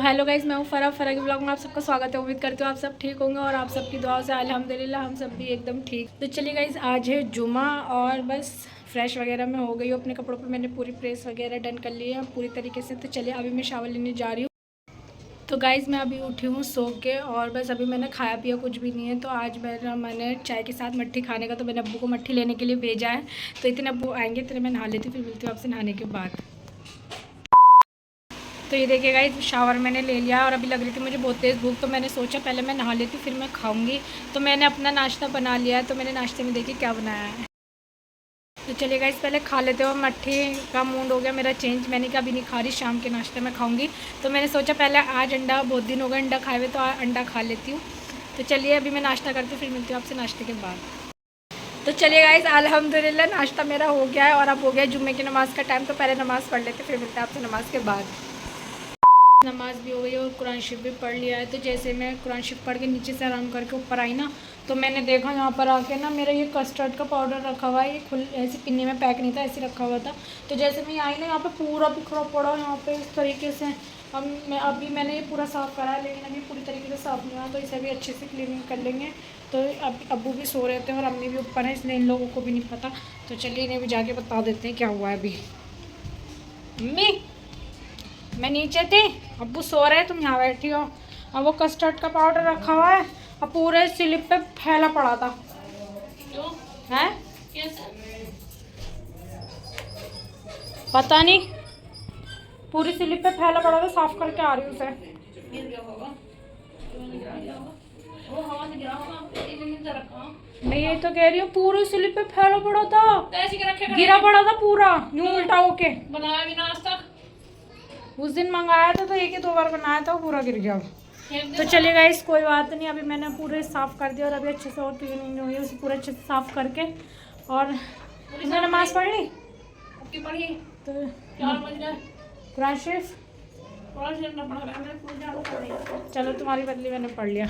Hello guys, मैं हूँ फरा के ब्लॉग में आप सबका स्वागत है। उम्मीद करती हूँ आप सब ठीक होंगे और आप सबकी दुआओं से अल्हम्दुलिल्लाह हम सब भी एकदम ठीक। तो चलिए गाइज, आज है जुमा और बस फ्रेश वगैरह मैं हो गई हूँ। अपने कपड़ों पे मैंने पूरी प्रेस वगैरह डन कर ली है पूरी तरीके से। तो चलिए अभी मैं शावर लेने जा रही हूँ। तो गाइज़ मैं अभी उठी हूँ सो के और बस अभी मैंने खाया पिया कुछ भी नहीं है। तो आज मैंने चाय के साथ मट्ठी खाने का, तो मैंने अब्बू को मट्ठी लेने के लिए भेजा है। तो इतने अब्बू आएंगे इतने मैं नहा लेती हूँ, फिर मिलती हूँ आपसे नहाने के बाद। तो ये देखिए गाइस, शावर मैंने ले लिया और अभी लग रही थी मुझे बहुत तेज़ भूख, तो मैंने सोचा पहले मैं नहा लेती फिर मैं खाऊंगी। तो मैंने अपना नाश्ता बना लिया है। तो मैंने नाश्ते में देखिए क्या बनाया है। तो चलिए गाइस पहले खा लेते हो। मट्ठी का मूड हो गया मेरा चेंज, मैंने कहा अभी नहीं खा रही, शाम के नाश्ते में खाऊंगी। तो मैंने सोचा पहले आज अंडा, बहुत दिन हो गए अंडा खाए हुए, तो अंडा खा लेती हूँ। तो चलिए अभी मैं नाश्ता करती हूँ, फिर मिलती हूँ आपसे नाश्ते के बाद। तो चलिए गाइस, अल्हम्दुलिल्लाह नाश्ता मेरा हो गया है और अब हो गया जुम्मे की नमाज़ का टाइम। तो पहले नमाज़ पढ़ लेते फिर मिलते हैं आपसे नमाज़ के बाद। नमाज़ भी हो गई और कुरान शरीफ भी पढ़ लिया है। तो जैसे मैं कुरान शरीफ पढ़ के नीचे से आराम करके ऊपर आई ना, तो मैंने देखा यहाँ पर आके ना मेरा ये कस्टर्ड का पाउडर रखा हुआ है। ये ऐसी पिन्नी में पैक नहीं था, ऐसे रखा हुआ था। तो जैसे मैं आई ना, यहाँ पे पूरा बिखरा पड़ा यहाँ पे इस तरीके से। अभी मैंने ये पूरा साफ़ करा है, लेकिन अभी पूरी तरीके से साफ़ नहीं हुआ। तो इसे भी अच्छे से क्लीनिंग कर लेंगे। तो अब अब्बू भी सो रहे थे और अम्मी भी ऊपर है, इसलिए इन लोगों को भी नहीं पता। तो चलिए इन्हें भी जाके बता देते हैं क्या हुआ है अभी। अम्मी, मैं नीचे थी, अब्बू सो रहे, तुम यहाँ बैठी हो। अब वो कस्टर्ड का पाउडर रखा हुआ है और पूरे स्लिप पे फैला पड़ा था। क्यों है? पता नहीं, पूरी स्लिप पे फैला पड़ा था, साफ करके आ रही हूँ उसे। मैं ये तो कह रही हूँ, पूरी स्लिप पे फैला पड़ा था, गिरा पड़ा था पूरा यूं उल्टा होके। बनाया भी ना आज तक। उस दिन मंगाया था तो एक ही 2 बार बनाया था, वो पूरा गिर गया। तो चलिए गाइस कोई बात नहीं, अभी मैंने पूरे साफ़ कर दिया और अभी अच्छे से और क्लीनिंग हुई है उसे पूरे अच्छे से साफ़ करके। और तुमने नमाज़ पढ़ ली? तो कुरान शरीफ चलो तुम्हारी बदली मैंने पढ़ लिया।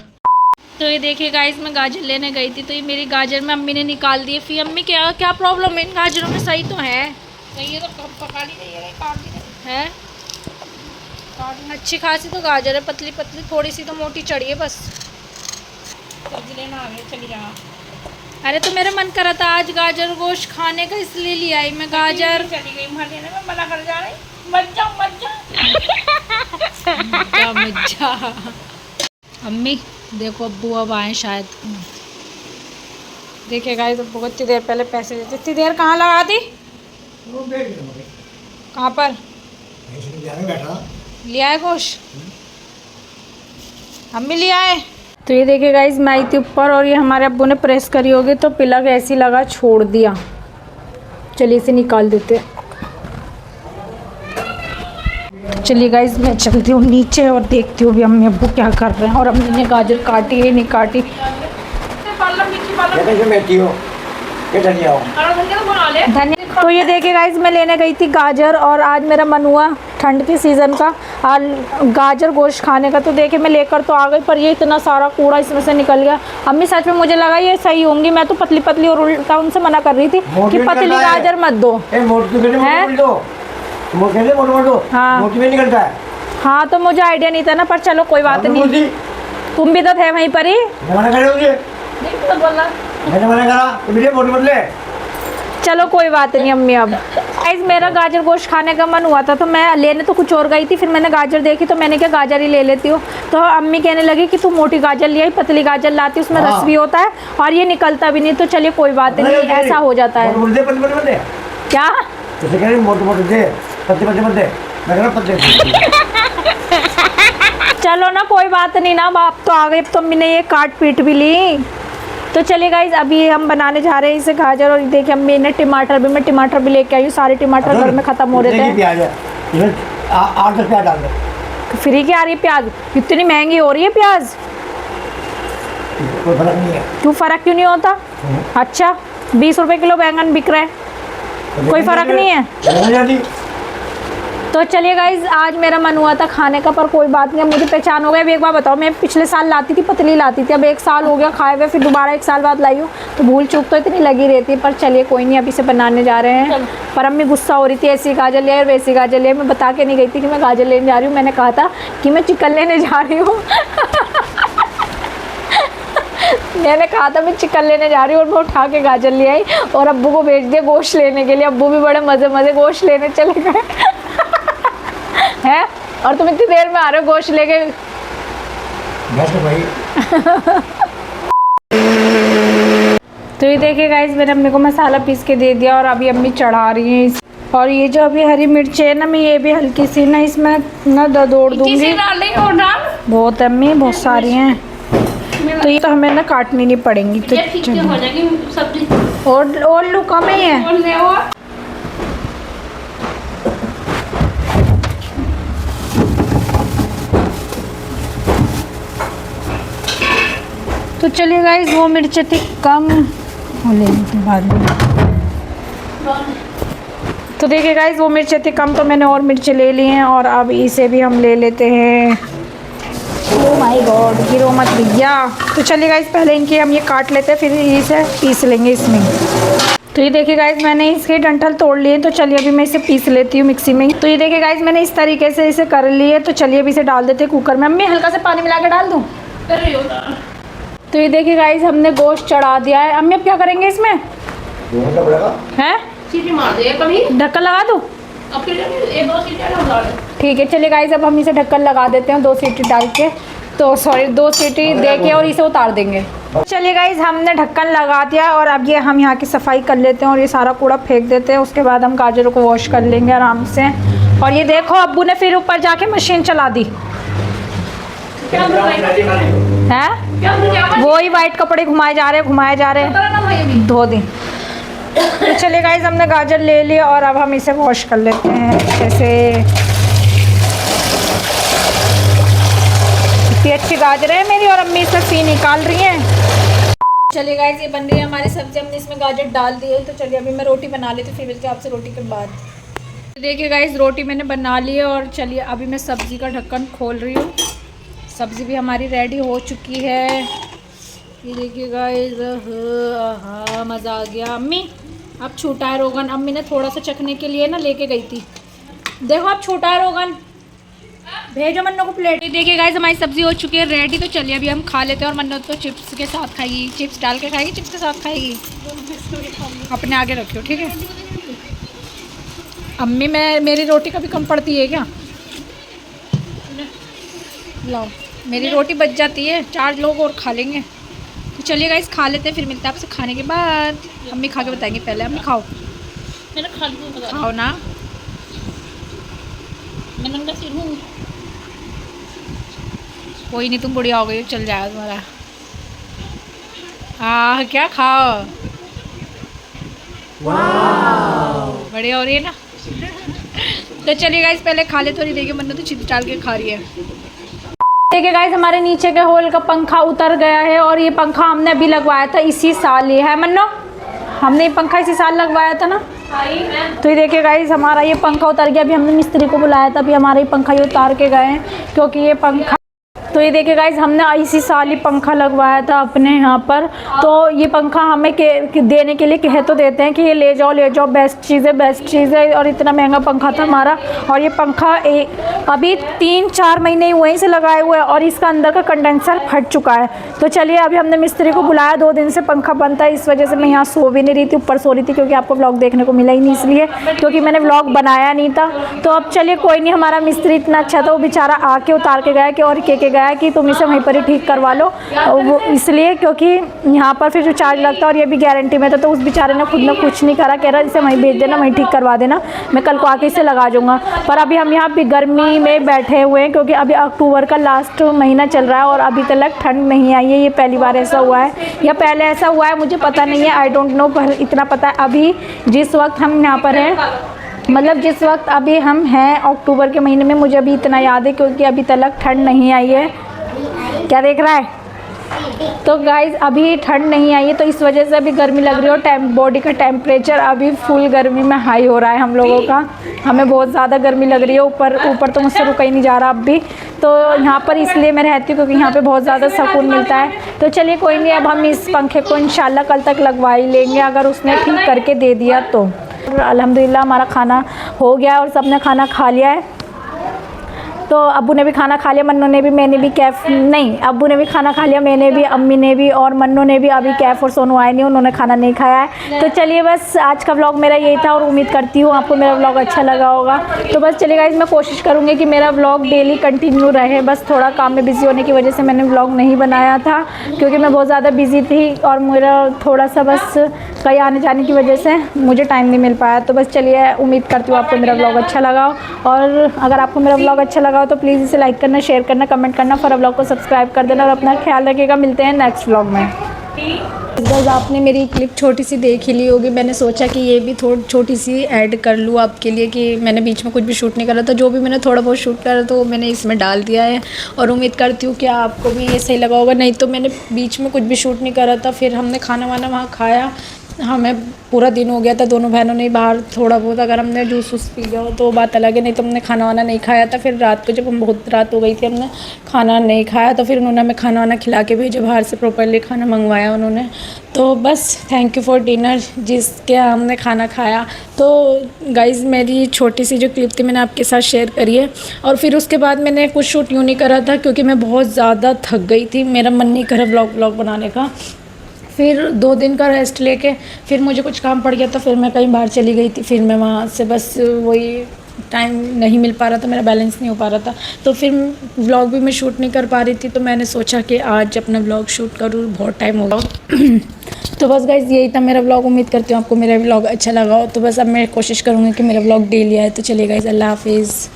तो ये देखिए गाइस, मैं गाजर लेने गई थी, तो ये मेरी गाजर में अम्मी ने निकाल दी। फिर अम्मी क्या प्रॉब्लम है इन गाजरों में? सही तो है, सही है तो कब पका ली है। अच्छी खासी तो गाजर है, पतली पतली, थोड़ी सी तो मोटी चढ़ी है बस। लेना आ गया, चली जा। अरे तो मेरा मन कर रहा था आज गाजर गोश्त खाने का, इसलिए ले आई मैं गाजर। चली गई में मना कर जा रही, मत जा। अम्मी देखो अब्बू अब आए शायद। देखिए गाइस, तो बहुत देर पहले पैसे देते। इतनी देर कहाँ लगा दी? कहाँ पर लिया है गोश्त? अम्मी लिया है। तो ये देखिए गाइस, मैं आई थी ऊपर और ये हमारे अब्बू ने प्रेस करी होगी, तो पिलक ऐसी लगा छोड़ दिया। चलिए इसे निकाल देते। चलिए गाइस, मैं चलती हूँ नीचे और देखती हूँ भी अम्मी अब्बू क्या कर रहे हैं और अम्मी ने गाजर काटी है नहीं काटी। धनिया। तो ये देखिए गाइस, मैं लेने गई थी गाजर और आज मेरा मन हुआ ठंड की सीज़न का गाजर गोश्त खाने का। तो देखे मैं लेकर तो आ गई, पर ये इतना सारा कूड़ा इसमें से निकल गया। अम्मी सच में मुझे लगा ये सही होंगी, मैं तो पतली पतली और उल्टा उनसे मना कर रही थी कि पतली गाजर मत दो। हाँ तो मुझे आइडिया नहीं था ना, पर चलो कोई बात नहीं, तुम भी तो थे वहीं पर ही। चलो कोई बात नहीं अम्मी। अब गाइस मेरा गाजर गोश्त खाने का मन हुआ था, तो मैं लेने तो कुछ और गई थी, फिर मैंने गाजर देखी तो मैंने क्या गाजर ही ले लेती हूँ। तो अम्मी कहने लगी कि तू मोटी गाजर ले आई, पतली गाजर लाती, उसमें रस भी होता है और ये निकलता भी नहीं। तो चलिए कोई बात नहीं, ऐसा हो जाता है क्या? चलो ना कोई बात नहीं ना, आप तो आ गए, अब तो अम्मी ने ये काट पीट भी ली। तो चलिए गाइज अभी हम बनाने जा रहे हैं इसे गाजर, और देखिए अम्मी ने टमाटर भी, मैं टमाटर भी लेके आई हूँ, सारे टमाटर घर में ख़त्म हो रहे थे। 8-10 प्याज डाल दो। फ्री की आ रही है प्याज, इतनी महंगी हो रही है प्याज। कोई फर्क नहीं है। क्यों फ़र्क क्यों नहीं होता? अच्छा 20 रुपए किलो बैंगन बिक रहे हैं, कोई फ़र्क नहीं है। तो चलिए गाइज आज मेरा मन हुआ था खाने का, पर कोई बात नहीं, अब मुझे पहचान हो गया। अभी एक बार बताओ, मैं पिछले साल लाती थी, पतली लाती थी, अब 1 साल हो गया खाए हुए, फिर दोबारा 1 साल बाद लाई हूँ, तो भूल चूक तो इतनी लगी रहती है। पर चलिए कोई नहीं, अभी से बनाने जा रहे हैं। पर अम्मी गुस्सा हो रही थी, ऐसी गाजर ले और वैसी गाजर ले। मैं बता के नहीं गई थी कि मैं गाजर लेने जा रही हूँ, मैंने कहा था कि मैं चिकन लेने जा रही हूँ। मैंने कहा था मैं चिकन लेने जा रही हूँ, और मैं उठा के गाजर ले आई और अब्बू को भेज दिया गोश्त लेने के लिए। अब्बू भी बड़े मज़े मज़े गोश्त लेने चले गए हैं, और तुम इतनी देर में आ रहे हो गोश्त लेके। तो ये देखिए गाइस मेरे अम्मी को मसाला पीस के दे दिया, और अभी अम्मी चढ़ा रही हैं। और ये जो अभी हरी मिर्च है ना, मैं ये भी हल्की सी ना इसमें ना दौड़ दूंगी। बहुत अम्मी बहुत सारी हैं, तो ये तो हमें ना काटनी नहीं पड़ेंगी। तो हो जाएगी सब्जी, और लो कम ही है। तो चलिए गाइस वो मिर्च थी कम, ले लेते बाद में। तो देखिए गाइस वो मिर्च थी कम, तो मैंने और मिर्च ले ली हैं, और अब इसे भी हम ले लेते हैं। ओह माय गॉड, गिरो मत भैया। तो चलिए गाइस पहले इनकी हम ये काट लेते हैं, फिर इसे पीस लेंगे इसमें। तो ये देखिए गाइस मैंने इसके डंठल तोड़ लिए, तो चलिए अभी मैं इसे पीस लेती हूँ मिक्सी में। तो ये देखिए गाइस मैंने इस तरीके से इसे कर लिए, तो चलिए अभी इसे डाल देते हैं कुकर में। अम्मी हल्का से पानी मिला के डाल दूँ? तो ये देखिए गाइस हमने गोश्त चढ़ा दिया है। अम्मी अब क्या करेंगे इसमें? हैं? ढक्कन लगा दूँ? ठीक है चलिए गाइस अब हम इसे ढक्कन लगा देते हैं 2 सीटी डाल के, तो सॉरी 2 सीटी दे के, और इसे उतार देंगे। चलिए गाइस हमने ढक्कन लगा दिया, और अब ये हम यहाँ की सफाई कर लेते हैं, और ये सारा कूड़ा फेंक देते हैं। उसके बाद हम गाजरों को वॉश कर लेंगे आराम से। और ये देखो अब्बू ने फिर ऊपर जाके मशीन चला दी है, वही वाइट कपड़े घुमाए जा रहे हैं, धो दी। तो चलिए गाइस हमने गाजर ले लिया, और अब हम इसे वॉश कर लेते हैं अच्छे से। इतनी अच्छी गाजर है मेरी, और अम्मी इसमें सी निकाल रही हैं। चलिए गाइस ये बन रही है हमारी सब्जी, हमने इसमें गाजर डाल दी है। तो चलिए अभी मैं रोटी बना लेती हूँ, फिर मिलते हैं आपसे रोटी के बाद। देखिए गाइस रोटी मैंने बना ली है, और चलिए अभी मैं सब्ज़ी का ढक्कन खोल रही हूँ। सब्ज़ी भी हमारी रेडी हो चुकी है। ये देखिए गाइस, हाँ मज़ा आ गया। अम्मी अब छूटा है रोगन, अम्मी ने थोड़ा सा चखने के लिए ना लेके गई थी। देखो अब छूटा है रोगन, भेजो मन्नो को प्लेट। देखिए गाइस हमारी सब्ज़ी हो चुकी है रेडी, तो चलिए अभी हम खा लेते हैं। और मन्नो तो चिप्स के साथ खाएगी, चिप्स डाल के खाएगी, चिप्स के साथ खाएगी। अपने आगे रखियो ठीक है। अम्मी मेरी रोटी कभी कम पड़ती है क्या? लाओ मेरी रोटी बच जाती है, 4 लोग और खा लेंगे। तो चलिए गाइस खा लेते हैं, फिर मिलते हैं आपसे खाने के बाद। अम्मी खा के बताएंगे, पहले अम्मी खाओ। मैंने खा लिया, खाओ ना। मैं नंगा सिर हूँ। कोई नहीं तुम बुढ़िया हो गई, चल जाएगा तुम्हारा। क्या खाओ, बढ़िया हो रही है ना। तो चलिए गाइस पहले खा ले, थोड़ी देखिए मन्नू तो चिप्स डाल के खा रही है। देखिए गाइस हमारे नीचे के होल का पंखा उतर गया है, और ये पंखा हमने अभी लगवाया था इसी साल ही है मन्नो, हमने ये पंखा इसी साल लगवाया था ना। तो ये देखिए गाइस हमारा ये पंखा उतर गया। अभी हमने मिस्त्री को बुलाया था, अभी हमारा ये पंखा ये उतार के गए हैं, क्योंकि ये पंखा, तो ये देखिए गाइस हमने इसी साल ही पंखा लगवाया था अपने यहाँ पर। तो ये पंखा हमें देने के लिए कह तो देते हैं कि ये ले जाओ, बेस्ट चीज़ है। और इतना महंगा पंखा था हमारा, और ये पंखा अभी 3-4 महीने हुए हैं इसे लगाए हुए, और इसका अंदर का कंडेंसर फट चुका है। तो चलिए अभी हमने मिस्त्री को बुलाया, 2 दिन से पंखा बनता है, इस वजह से मैं यहाँ सो भी नहीं रही थी, ऊपर सो रही थी, क्योंकि आपको व्लॉग देखने को मिला ही नहीं इसलिए, क्योंकि मैंने व्लॉग बनाया नहीं था। तो अब चलिए कोई नहीं, हमारा मिस्त्री इतना अच्छा था, वो बेचारा आके उतार के गया कि और के गया गया है कि तुम इसे वहीं पर ही ठीक करवा लो, वो इसलिए क्योंकि यहाँ पर फिर जो चार्ज लगता है और ये भी गारंटी में था, तो उस बेचारे ने खुद ने कुछ नहीं करा, कह रहा इसे वहीं भेज देना, वहीं ठीक करवा देना, मैं कल को आके इसे लगा जाऊँगा। पर अभी हम यहाँ भी गर्मी में बैठे हुए हैं क्योंकि अभी अक्टूबर का लास्ट महीना चल रहा है और अभी तक ठंड नहीं आई है। ये पहली बार ऐसा हुआ है या पहले ऐसा हुआ है मुझे पता नहीं है, आई डोंट नो, पर इतना पता है अभी जिस वक्त हम यहाँ पर हैं, मतलब जिस वक्त अभी हम हैं अक्टूबर के महीने में, मुझे अभी इतना याद है क्योंकि अभी तक ठंड नहीं आई है। क्या देख रहा है? तो गाइज़ अभी ठंड नहीं आई है तो इस वजह से अभी गर्मी लग रही है और बॉडी का टेम्परेचर अभी फुल गर्मी में हाई हो रहा है हम लोगों का। हमें बहुत ज़्यादा गर्मी लग रही है, ऊपर तो मुझसे रुका ही नहीं जा रहा अब भी। तो यहाँ पर इसलिए मैं रहती हूँ क्योंकि यहाँ पे बहुत ज़्यादा सुकून मिलता है। तो चलिए कोई नहीं, अब हम इस पंखे को इंशाल्लाह कल तक लगवा ही लेंगे अगर उसने ठीक करके दे दिया तो। अल्हम्दुलिल्लाह हमारा खाना हो गया और सबने खाना खा लिया है। तो अब्बू ने भी खाना खा लिया, मन्नू ने भी, मैंने भी, कैफ नहीं, अब्बू ने भी खाना खा लिया, मैंने भी, अम्मी ने भी और मन्नू ने भी। अभी कैफ और सोनू आए नहीं, उन्होंने खाना नहीं खाया है। तो चलिए बस आज का व्लॉग मेरा यही था और उम्मीद करती हूँ आपको मेरा व्लॉग अच्छा लगा होगा। तो बस चलिए गाइस, मैं कोशिश करूँगी कि मेरा व्लॉग डेली कंटिन्यू रहे। बस थोड़ा काम में बिज़ी होने की वजह से मैंने व्लॉग नहीं बनाया था क्योंकि मैं बहुत ज़्यादा बिज़ी थी और मेरा थोड़ा सा बस कहीं आने जाने की वजह से मुझे टाइम नहीं मिल पाया। तो बस चलिए, उम्मीद करती हूँ आपको मेरा व्लॉग अच्छा लगा और अगर आपको मेरा व्लॉग अच्छा लगा तो प्लीज़ इसे लाइक करना, शेयर करना, कमेंट करना, फॉर व्लॉग को सब्सक्राइब कर देना और अपना ख्याल रखिएगा। मिलते हैं नेक्स्ट व्लॉग में। बस आपने मेरी क्लिप छोटी सी देख ही ली होगी, मैंने सोचा कि ये भी थोड़ी छोटी सी ऐड कर लूँ आपके लिए कि मैंने बीच में कुछ भी शूट नहीं करा था, जो भी मैंने थोड़ा बहुत शूट करा तो मैंने इसमें डाल दिया है और उम्मीद करती हूँ कि आपको भी ये सही लगा होगा। नहीं तो मैंने बीच में कुछ भी शूट नहीं करा था, फिर हमने खाना वाना वहाँ खाया, हमें पूरा दिन हो गया था, दोनों बहनों ने बाहर थोड़ा बहुत अगर हमने जूस वूस पी लिया तो बात अलग है, नहीं तो हमने खाना वाना नहीं खाया था। फिर रात को जब हम बहुत रात हो गई थी हमने खाना नहीं खाया तो फिर उन्होंने हमें खाना वाना खिला के भेजा, बाहर से प्रॉपरली खाना मंगवाया उन्होंने। तो बस थैंक यू फॉर डिनर जिसके हमने खाना खाया। तो गाइज़ मेरी छोटी सी जो क्लिप थी मैंने आपके साथ शेयर करी है और फिर उसके बाद मैंने कुछ शूट यूँ नहीं करा था क्योंकि मैं बहुत ज़्यादा थक गई थी, मेरा मन नहीं करा व्लॉग बनाने का। फिर 2 दिन का रेस्ट लेके फिर मुझे कुछ काम पड़ गया तो फिर मैं कहीं बाहर चली गई थी, फिर मैं वहाँ से बस वही टाइम नहीं मिल पा रहा था, मेरा बैलेंस नहीं हो पा रहा था, तो फिर व्लॉग भी मैं शूट नहीं कर पा रही थी। तो मैंने सोचा कि आज अपना व्लॉग शूट करूँ, बहुत टाइम हो गया। तो बस गाइज़ यही था मेरा व्लॉग, उम्मीद करती हूँ आपको मेरा व्लॉग अच्छा लगा हो। तो बस अब मैं कोशिश करूँगी कि मेरा व्लॉग डेली आए। तो चलिए गाइज़, अल्लाह हाफिज़।